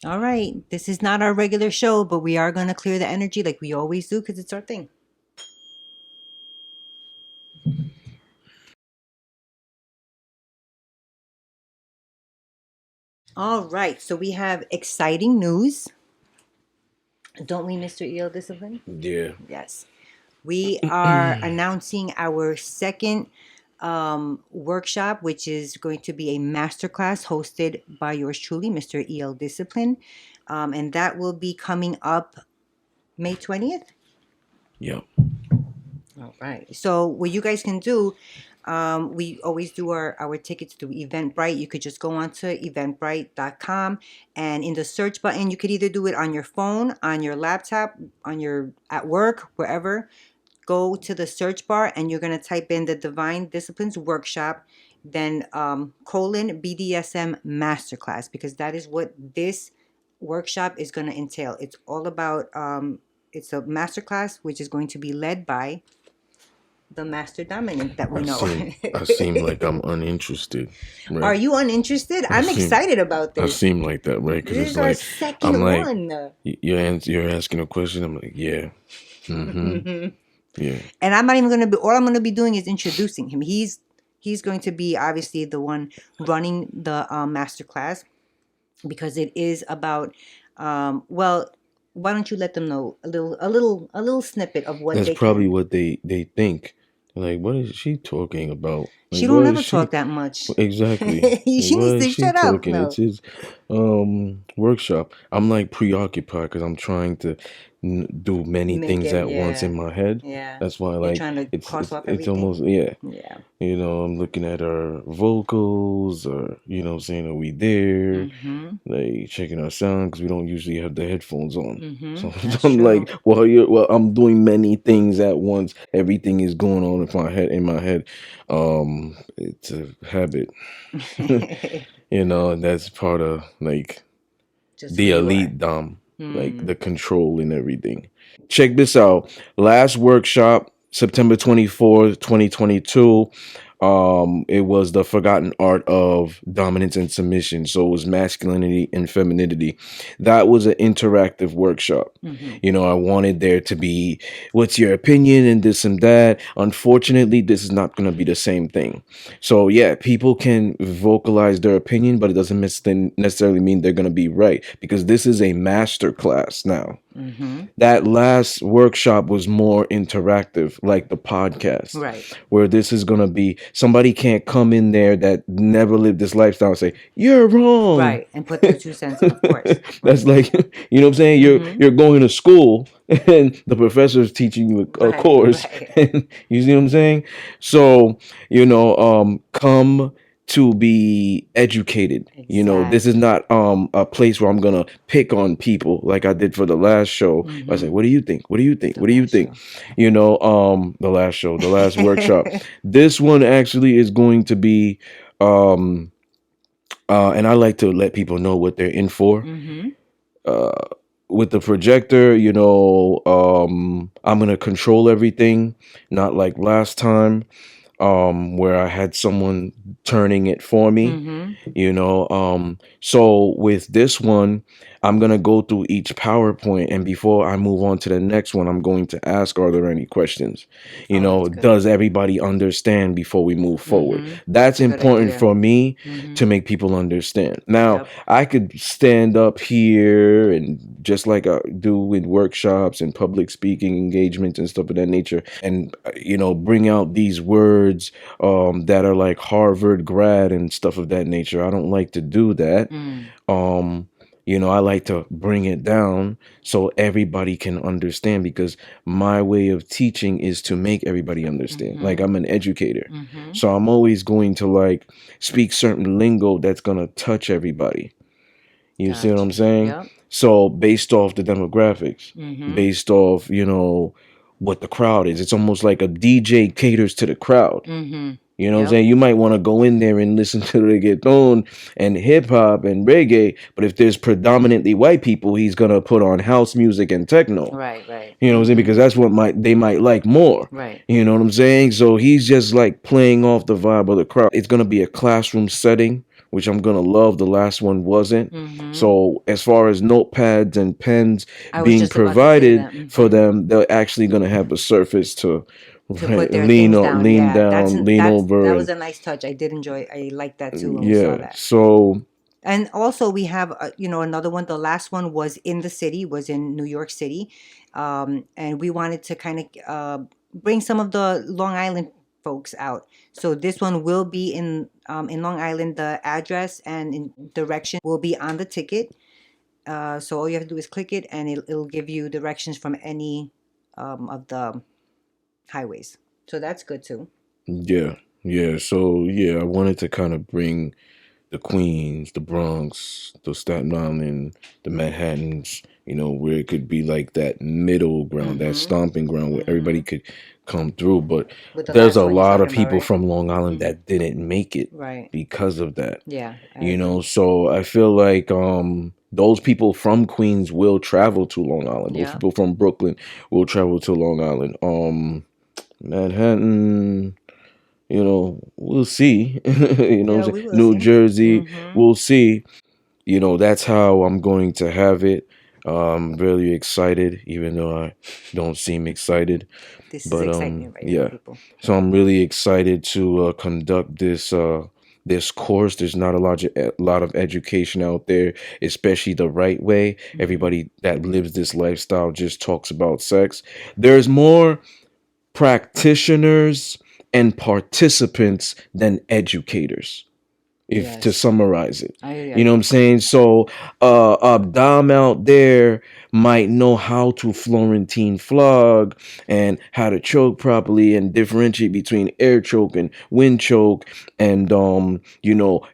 All right. This is not our regular show, but we are going to clear the energy like we always do because it's our thing. All right. So we have exciting news. Don't we, Mr. EL Discipline? Yeah. Yes. We are announcing our second workshop, which is going to be a masterclass hosted by yours truly, Mr. EL Discipline. And that will be coming up May 20th. Yep. All right. So what you guys can do, we always do our tickets through Eventbrite. You could just go on to eventbrite.com, and in the search button, you could either do it on your phone, on your laptop, on your at work, wherever. Go to the search bar and you're going to type in the Divine Disciplines Workshop, then colon BDSM Masterclass, because that is what this workshop is going to entail. It's all about, it's a masterclass which is going to be led by the master dominant that we know. I seem like I'm uninterested. Right? Are you uninterested? I'm excited about this. I seem like that, right? Because This it's is our like second I'm like one. you're asking a question. I'm like, yeah, yeah. And I'm not even gonna be. All I'm gonna be doing is introducing him. He's going to be obviously the one running the master class, because it is about. Well, why don't you let them know a little snippet of what That's they probably can. what they think. Like, what is she talking about? She Like, don't what ever is she talk that much. exactly? Like, She what needs is to she shut up. talking? It's No. his workshop. I'm like preoccupied because I'm trying to do many Make things it. at once Yeah. in my head. Yeah. That's why, You're like, trying to it's cross it's off it's everything. almost yeah. Yeah. You know, I'm looking at our vocals, or saying, are we there? Mm-hmm. Like checking our sound because we don't usually have the headphones on. Mm-hmm. So That's I'm true. like, I'm doing many things at once. Everything is going on in my head. It's a habit, and that's part of like Just who the you are. elite dom, like Hmm. the control and everything. Check this out. Last workshop, September 24th, 2022. It was the forgotten art of dominance and submission. So it was masculinity and femininity. That was an interactive workshop. Mm-hmm. I wanted there to be, what's your opinion and this and that. Unfortunately, this is not going to be the same thing. So yeah, people can vocalize their opinion, but it doesn't necessarily mean they're going to be right, because this is a master class now. Mm-hmm. That last workshop was more interactive, like the podcast, Right. where this is going to be, somebody can't come in there that never lived this lifestyle and say, you're wrong. Right. And put their 2 cents in, of course. That's Right. like, you know what I'm saying? Mm-hmm. You're going to school and the professor is teaching you a Right. course. Right. And you see what I'm saying? So, come to be educated. This is Exactly. not a place where I'm gonna pick on people like I did for the last show. I say, Mm-hmm. what do you think? What do you think? The What do you last think? show. The last show, the last workshop. This one actually is going to be um and I like to let people know what they're in for. Mm-hmm. Uh with the projector, I'm gonna control everything, not like last time, where I had someone turning it for me. Mm-hmm. So with this one, I'm gonna go through each PowerPoint, and before I move on to the next one, I'm going to ask, are there any questions? Oh, that's good. Does everybody understand before we move forward? Mm-hmm. That's Good important idea. for me Mm-hmm. to make people understand. Now, Yep. I could stand up here and just like I do in workshops and public speaking engagements and stuff of that nature, and bring out these words that are like Harvard grad and stuff of that nature. I don't like to do that. Mm. I like to bring it down so everybody can understand, because my way of teaching is to make everybody understand. Like, Mm-hmm. I'm an educator. Mm-hmm. So I'm always going to like speak certain lingo that's going to touch everybody. You see what I'm Gotcha. saying? Yep. So based off the demographics, Mm-hmm. based off, what the crowd is, it's almost like a DJ caters to the crowd. Mm-hmm. You know what I'm Yep. saying? You might want to go in there and listen to reggaeton and hip hop and reggae, but if there's predominantly white people, he's gonna put on house music and techno. Right. Right. You know what I'm saying? Because that's what they might like more. Right. You know what I'm saying? So he's just like playing off the vibe of the crowd. It's gonna be a classroom setting which I'm gonna love. The last one wasn't. Mm-hmm. So as far as notepads and pens I was being just about to say provided that. for Mm-hmm. them, they're actually gonna have a surface to To put their things down. lean Yeah, down, lean that's over, that and was a nice touch. I did enjoy. I liked that too when we saw yeah. that. So And also we have another one. The last one was in the city, was in New York City, and we wanted to kind of bring some of the Long Island folks out. So this one will be in Long Island. The address and in directions will be on the ticket. So all you have to do is click it, and it'll give you directions from any of the highways. So that's good too. yeah, yeah. So yeah, I wanted to kind of bring the Queens, the Bronx, the Staten Island, the Manhattans, where it could be like that middle ground, that Mm-hmm. stomping ground where everybody Mm-hmm. could come through. But With the there's last a one you're lot of talking about, people right? from Long Island Mm-hmm. that didn't make it Right. because of that. Yeah, I agree. So I feel like those people from Queens will travel to Long Island. Those Yeah. people from Brooklyn will travel to Long Island. Manhattan, we'll see. What I'm Yeah, saying? we will New see. Jersey, Mm-hmm. we'll see. That's how I'm going to have it. Really excited, even though I don't seem excited. This is But excitement right now, yeah. people. So I'm really excited to conduct this course. There's not a lot of education out there, especially the right way. Mm-hmm. Everybody that lives this lifestyle just talks about sex. There's more practitioners and participants than educators, if to Yes, summarize it. I You know what I'm agree. saying? So a dom out there might know how to Florentine flog and how to choke properly and differentiate between air choke and wind choke and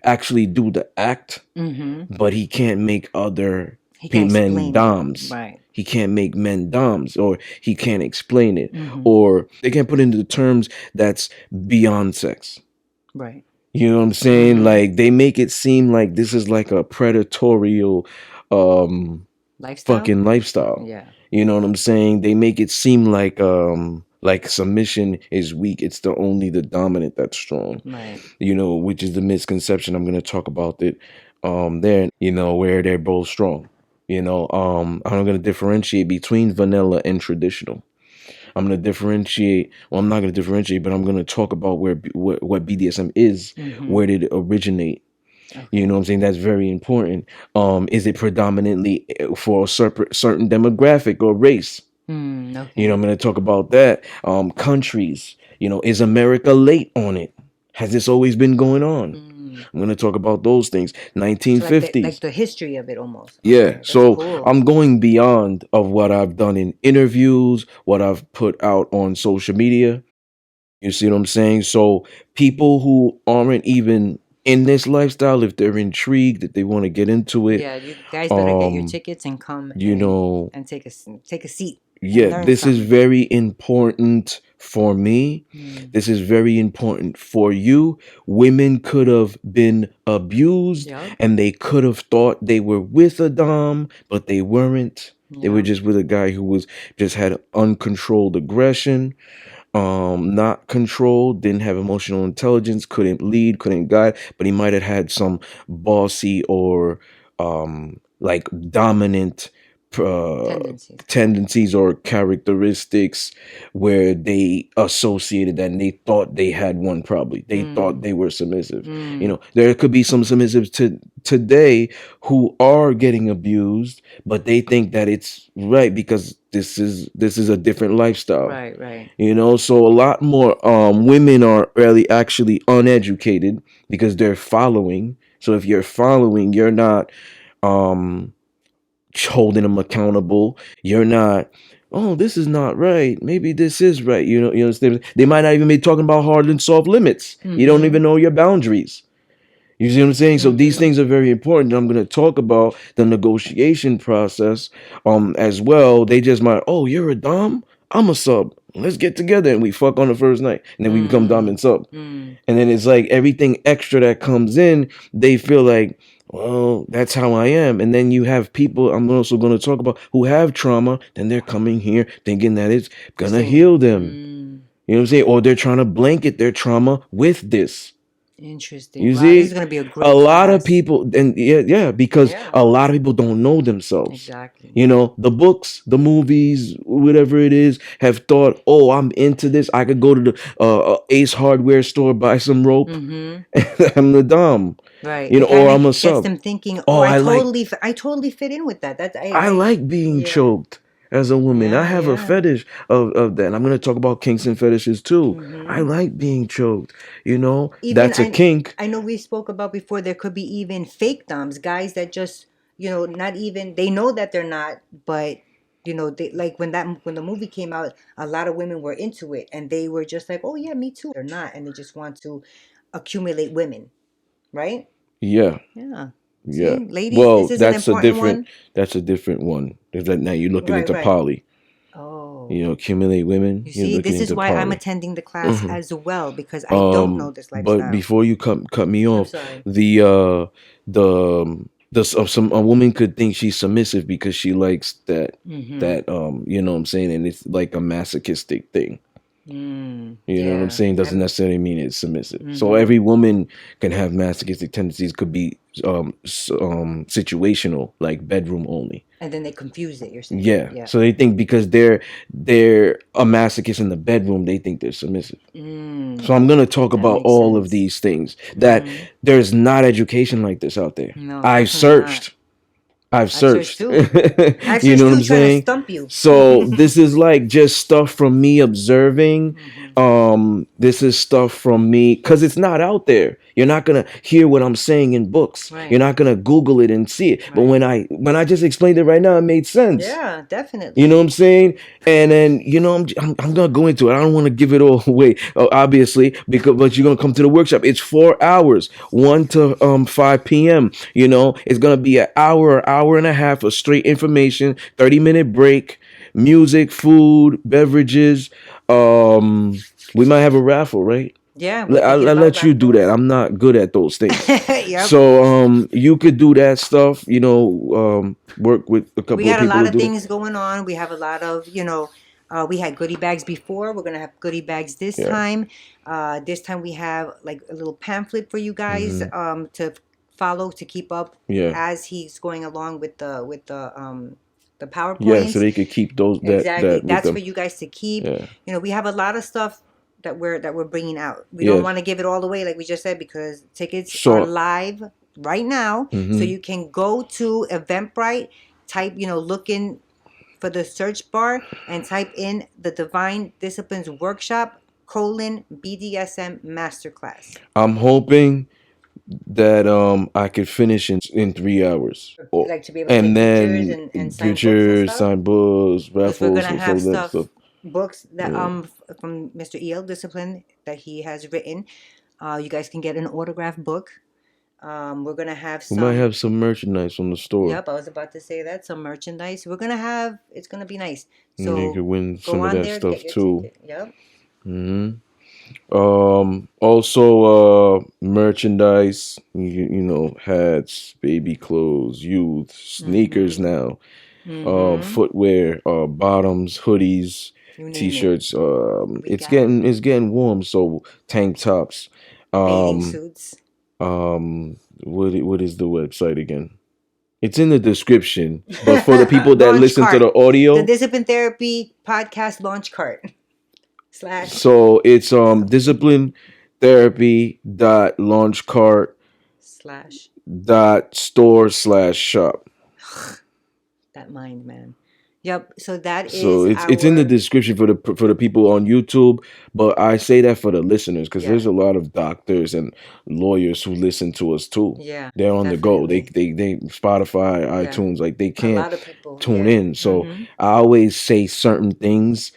actually do the act, Mm-hmm. but he can't make other He can men explain it. doms. Right. He can't make men doms, or he can't explain it, Mm-hmm. or they can't put into terms that's beyond sex. Right. You know what I'm saying? Mm-hmm. Like they make it seem like this is like a predatorial um Lifestyle. fucking lifestyle. Yeah. You know what I'm saying? They make it seem like submission is weak. It's only the dominant that's strong. Right. Which is the misconception. I'm gonna talk about it there, where they're both strong. I'm gonna differentiate between vanilla and traditional. I'm going to differentiate. Well, I'm not going to differentiate, but I'm going to talk about what BDSM is. Mm-hmm. Where did it originate? You know Okay. what I'm saying? That's very important. Is it predominantly for a certain demographic or race? Okay. I'm going to talk about that. Countries. Is America late on it? Has this always been going on? Mm. I'm going to talk about those things. So like the 1950s. history of it almost. Yeah, Okay, that's so cool. I'm going beyond of what I've done in interviews, what I've put out on social media. You see what I'm saying? So people who aren't even in this lifestyle, if they're intrigued, if they want to get into it, Yeah, you guys better get your um, tickets and come you know, and take a seat and yeah, learn this is something. very important for me. Mm. This is very important for you. Women could have been abused Yep. and they could have thought they were with a dom, but they weren't. They were Yeah. just with a guy who was just had uncontrolled aggression, not controlled, didn't have emotional intelligence, couldn't lead, couldn't guide, but he might have had some bossy or like dominant uh Tendencies. tendencies or characteristics where they associated that and they thought they had one. Probably they thought Mm. they were submissive. Mm. There could be some submissives today who are getting abused, but they think that it's right because this is a different lifestyle. Right. Right. So a lot more women are really actually uneducated because they're following. So if you're following, you're not um holding them accountable. You're not, oh, this is not right. Maybe this is right. Understand? They might not even be talking about hard and soft limits. You don't Mm-hmm. even know your boundaries. You see what I'm saying? So these Mm-hmm. things are very important. I'm going to talk about the negotiation process as well. They just might, oh, you're a dom? I'm a sub. Let's get together and we fuck on the first night. And then we become dom Mm. and sub. Mm. And then it's like everything extra that comes in, they feel like, well, that's how I am. And then you have people I'm also going to talk about who have trauma, then they're coming here thinking that it's This going to thing. heal them. Mm. You know what I'm saying? Or they're trying to blanket their trauma with this. Interesting. You Wow, this is see, going to be a a great lot of class. people, and yeah, because Yeah, a lot of people don't know themselves. exactly. You know, the books, the movies, whatever it is, have thought, oh, I'm into this. I could go to the Ace Hardware store, buy some rope, Mm-hmm. and I'm the dom. Right. You know, It or kind of I'm a gets sub. them thinking, Oh, oh, I totally fit in with that. That's I like being yeah, choked as a woman. I yeah, have a yeah. fetish of that. And I'm gonna talk about kinks and fetishes too. I Mm-hmm. like being choked. You know, Even that's a kink. I know we spoke about before, there could be even fake doms, guys that just, not even, they know that they're not, but they, like when the movie came out, a lot of women were into it and they were just like, oh yeah, me too. They're not, and they just want to accumulate women, right? Yeah. Yeah. Yeah. See, ladies, this Well, is an important one. that's a different one. Is that now you're looking Right, into right. poly. You Oh. know, accumulate women, You you're see, looking this is into why I'm poly. attending the class Mhm. as well, because I don't know this But lifestyle. before you cut me I'm off, sorry. the a woman could think she's submissive because she likes Mm-hmm. you know what I'm saying, and it's like a masochistic thing. You know what I'm Yeah. saying? Doesn't necessarily mean it's submissive. So Mm-hmm. every woman can have masochistic tendencies. Could be situational, like bedroom only. And then they confuse it, you're saying. Yeah. Yeah. So they think because they're a masochist in the bedroom, they think they're submissive. So I'm gonna talk That about makes all of sense. these things that Mm-hmm. there's not education like this out there. No, I've definitely not. searched. I've I've searched searched. too. I've You searched know what too, I'm trying to saying? stump you. So this is like just stuff from me observing. Mm-hmm. This is stuff from me because it's not out there. You're not gonna hear what I'm saying in books. You're Right. not gonna Google it and see it. But Right. when I just explained it right now, it made sense. Yeah, You know definitely. what I'm saying? And then I'm gonna go into it. I don't want to give it all away, obviously, because but you're gonna come to the workshop. It's 4 hours, 1 to 5 p.m. You know, it's gonna be an hour and a half of straight information, 30-minute break, music, food, beverages. We might have a raffle, right? Yeah, we could I'll give out let you do that. raffles. I'm not good at those things. Yep. So you could do that stuff, you know, work with a We couple of had a people lot to of do that. things going on. We have a lot of, we had goodie bags before. We're gonna have goodie bags this Yeah. time. This time we have like a little pamphlet for you guys Hmm. to follow, to keep up Yeah. as he's going along with the Yeah, so PowerPoints. they could keep those Exactly. that with That's for them. you guys to keep. Yeah. We have a lot of stuff that we're bringing out. We don't Yes. want to give it all away, like we just said, because tickets are So, live right now. So hmm you can go to Eventbrite, type, look in for the search bar and type in the Divine Disciplines Workshop BDSM Masterclass. I'm hoping that I could finish in 3 hours. Oh, Like to be able to and take pictures then and sign books and pictures, stuff. sign books, Because we're raffles, gonna so have that stuff. books that Yeah. from Mr. El Discipline that he has written. You guys can get an autographed book. We're gonna have We might some. have some merchandise from the store. Yep, I was about to say that, some merchandise. We're gonna have. It's gonna be nice. And you So could win go some of on that there, get stuff your too. ticket. Yep. Hmm. Also, merchandise, you know, hats, baby clothes, youth, sneakers Mm-hmm. now, Mm-hmm. footwear, bottoms, hoodies, You name it. t-shirts. We got it. It's getting warm, so tank tops. Bathing Um, suits. what is the website again? It's in the description, but for the people that Launch listen to the cart. The audio, Discipline Therapy Podcast launch cart. Slash. so it's discipline therapy dot launchcart Slash. dot store/shop. That mind, man. Yep. So that So is it's in the our. description for the people on YouTube, but I say that for the listeners because Yeah. there's a lot of doctors and lawyers who listen to us too. Yeah. They're on the go. Definitely. They Spotify, Yeah. iTunes, like they A can't lot of people. tune Yeah. in. So Mm-hmm. I always say certain things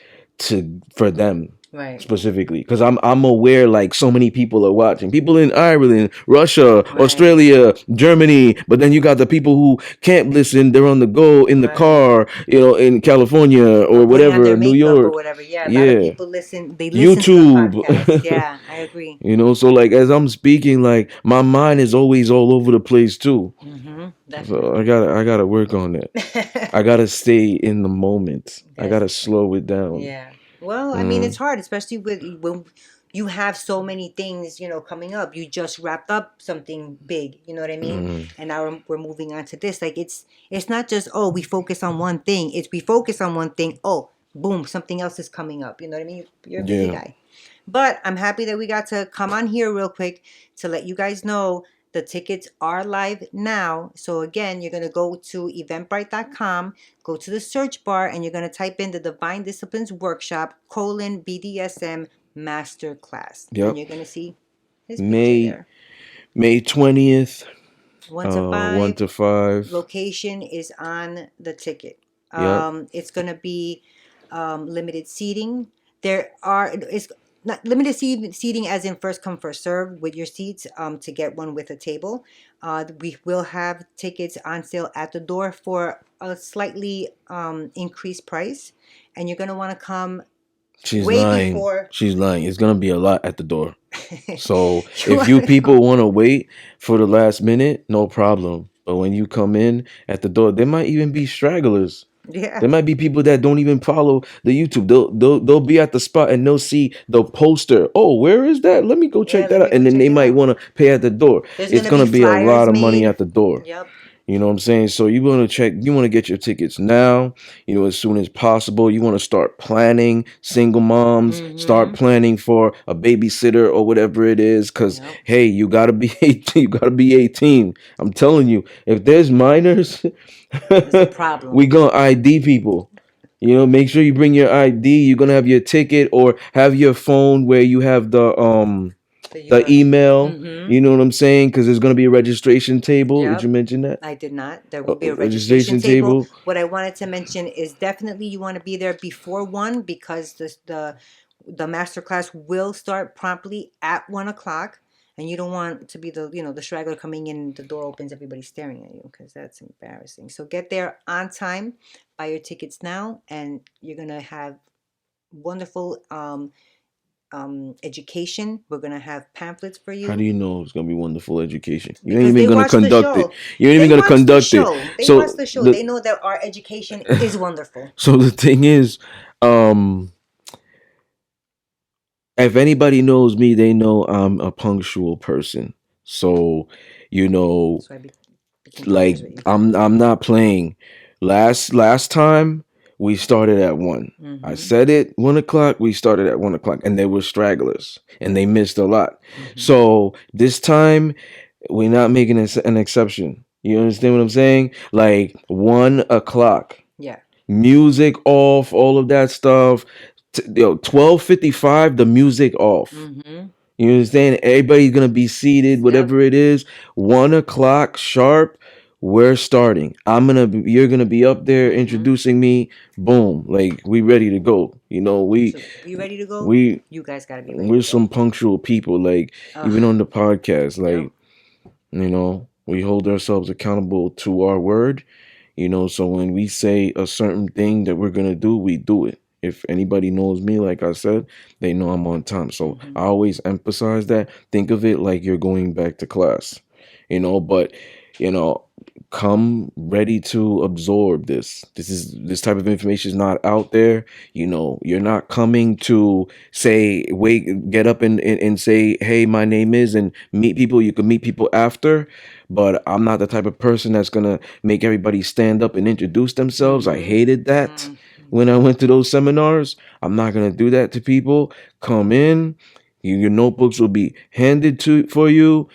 for them Right. specifically because I'm aware like so many people are watching, people in Ireland, Russia, Right. Australia, Germany, but then you got the people who can't listen, they're on the go in the Right. car, you know, in California Or or putting on their whatever, New makeup or York. whatever. Yeah. A lot of Yeah. people listen. They listen to the YouTube. podcast. Yeah. I agree. You know, so like as I'm speaking, like my mind is always all over the place too. Mm-hmm. So Definitely. I gotta work on that. I gotta stay in the moment. I That's gotta slow it down. yeah. Well, I mean, Mm. it's hard, especially when you have so many things, coming up. You just wrapped up something big, you know what I mean? Mm, And now we're moving on to this. Like it's not just, oh, we focus on one thing. It's we focus on one thing. Oh, boom, something else is coming up. You know what I mean? You're a busy yeah. guy. But I'm happy that we got to come on here real quick to let you guys know the tickets are live now. So again, you're going to go to eventbrite.com, go to the search bar, and you're going to type in the Divine Disciplines Workshop, BDSM Masterclass. And Yep. you're going to see his picture May there. May 20th, 1 to 1 5. to 5. Location is on the ticket. Yep. It's gonna be limited seating. It's not limited seating as in first come first serve with your seats to get one with a table. We will have tickets on sale at the door for a slightly increased price, and you're gonna want to come She's way lying. before. She's lying. It's gonna be a lot at the door. So You if you wanna people know. want to wait for the last minute, no problem. But when you come in at the door, there might even be stragglers. Yeah, There might be people that don't even follow the YouTube. They'll be at the spot and they'll see the poster. Oh, where is that? Let me go yeah. check Let that me out. go And then check they it might out. want to pay at the door. There's It's gonna be gonna be a lot flyers of money made. at the door. Yep. You know what I'm saying? So you want to check, you want to get your tickets now, as soon as possible. You want to start planning, single moms, start Mm-hmm. planning for a babysitter or whatever it is. Cause Yep. hey, you gotta be 18, you gotta be 18. I'm telling you, if there's minors, It's a we problem. gonna ID people. Make sure you bring your ID. You're gonna have your ticket or have your phone where you have The the URL. email. Mm-hmm. You know what I'm saying? Because there's gonna be a registration table. Did you Yep. mention that? I did not. There A will be a registration registration table. table. What I wanted to mention is definitely you want to be there before 1 because the master class will start promptly at 1 o'clock, and you don't want to be the straggler coming in, the door opens, everybody's staring at you because that's embarrassing. So get there on time, buy your tickets now, and you're gonna have wonderful education. We're gonna have pamphlets for How do you you know it's gonna be wonderful education? You ain't because even they gonna watch the conduct it. show. You ain't even They gonna watch the conduct it. show. They watch So the show. the They know that our education is wonderful. so the thing is, um, if anybody knows me, they know I'm a punctual person. So, you know, So I became like partners with you. I'm not playing. Last time we started at 1. I Mm-hmm. said it 1 o'clock. We started at 1 o'clock, and there were stragglers, and they missed a lot. Mm-hmm. So this time we're not making an exception. You understand what I'm saying? Like 1 o'clock, Yeah. music off, all of that stuff. 12:55, the music off. Mm-hmm. You understand? Everybody's gonna be seated, Yep. whatever it is. 1 o'clock sharp. We're starting. You're gonna be up there Mm-hmm. introducing me. Boom, like we ready to go. So we ready to go? We You guys gotta be ready we're to go. some punctual people. Like Ugh. even on the podcast, Yep. like we hold ourselves accountable to our word. So when we say a certain thing that we're gonna do, we do it. If anybody knows me, like I said, they know I'm on time. So Mm-hmm. I always emphasize that. Think of it like you're going back to class, but you know, come ready to absorb this. This type of information is not out there. You're not coming to say, wait, get up and say, hey, my name is, and meet people. You can meet people after, but I'm not the type of person that's gonna make everybody stand up and introduce themselves. I Mm-hmm. hated that when I went to those seminars. I'm not gonna do that to people. Come in, your notebooks will be handed to for you,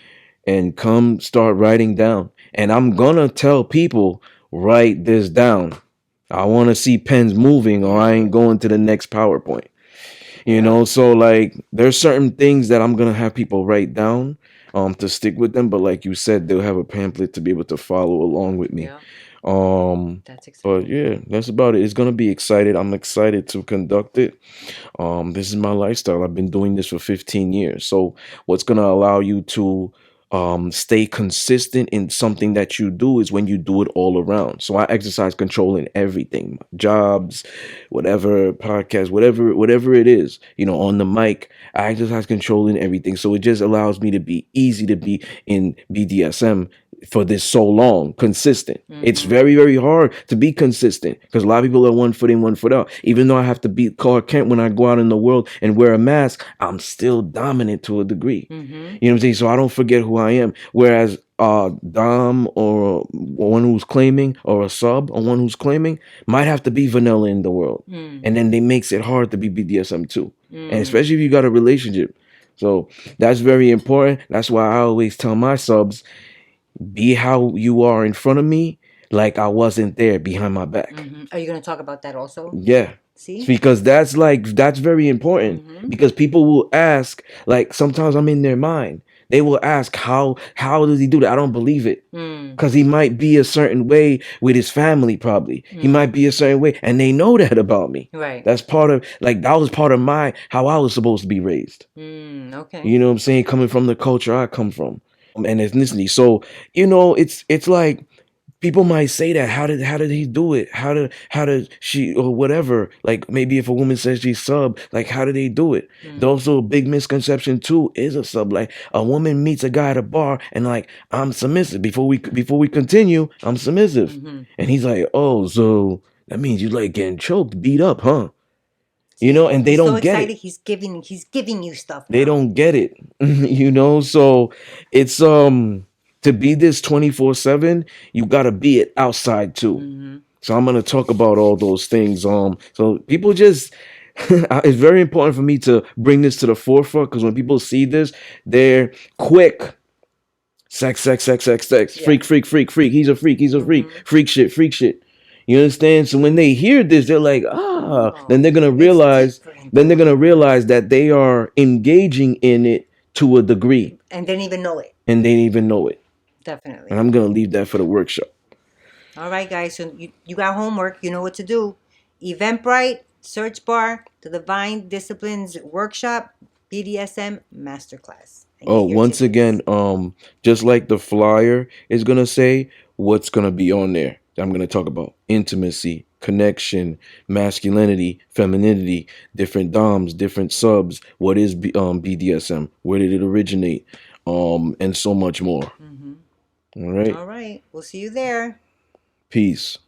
and come start writing down. And I'm gonna tell people, write this down. I want to see pens moving, or I ain't Mm-hmm. going to the next PowerPoint. Yep. So like there's certain things that I'm gonna have people write down to stick with them, but like you said, they'll have a pamphlet to be able to follow along with me. Yep. um That's but exciting. yeah, that's about it. It's gonna be excited. I'm excited to conduct it. This is my lifestyle. I've been doing this for 15 years. So what's gonna allow you to stay consistent in something that you do is when you do it all around. So I exercise control in everything, jobs, whatever, podcast, whatever it is, on the mic. I exercise control in everything. So it just allows me to be easy to be in BDSM for this so long, consistent. It's Mm-hmm. very, very hard to be consistent because a lot of people are 1 foot in, 1 foot out. Even though I have to beat Clark Kent when I go out in the world and wear a mask, I'm still dominant to a degree. Mm-hmm. You know what I'm saying? So I don't forget who I am. Whereas Dom or one who's claiming or a sub or one who's claiming might have to be vanilla in the world. Mm. And then they makes it hard to be BDSM too. And Mm. especially if you got a relationship. So that's very important. That's why I always tell my subs, be how you are in front of me, like I wasn't there behind my back. Mm-hmm. Are you going to talk about that also? Yeah. See? Because that's very important. Mm-hmm. Because people will ask, like sometimes I'm in their mind. They will ask how does he do that? I don't believe it. Mm. Because he might be a certain way with his family, probably. He might be a certain way, and they know that about me. Right. That's part of that was part of my how I was supposed to be raised. Okay. You know what I'm saying? Coming from the culture I come from. And ethnicity. So, it's like people might say that how did he do it? How did she or whatever? Like maybe if a woman says she's sub, like how did they do it? Also a big misconception too is a sub. Like a woman meets a guy at a bar and like I'm submissive. Before we continue, I'm submissive. And he's like, oh, so that means you like getting choked, beat up, huh? And they He's so don't get excited. it. He's giving you stuff They now. don't get it. So it's to be this 24/7, you gotta be it outside too. So I'm gonna talk about all those things. So people just it's very important for me to bring this to the forefront because when people see this, they're quick. Sex, sex, sex, sex, sex, Yeah. freak, freak, freak, freak. He's a freak, he's a freak, freak shit, freak shit. You understand? So when they hear this, they're like, then they're gonna realize, different. that they are engaging in it to a degree, And didn't even know it. and they didn't even know it. Definitely. And I'm gonna leave that for the workshop. All right, guys. So you got homework. You know what to do. Eventbrite, search bar, the Divine Disciplines Workshop, BDSM Masterclass. And Oh, get your once tickets. again, just like the flyer is gonna say, what's gonna be on there? I'm gonna talk about intimacy, connection, masculinity, femininity, different doms, different subs. What is BDSM? Where did it originate? And so much more. All right. All right. We'll see you there. Peace.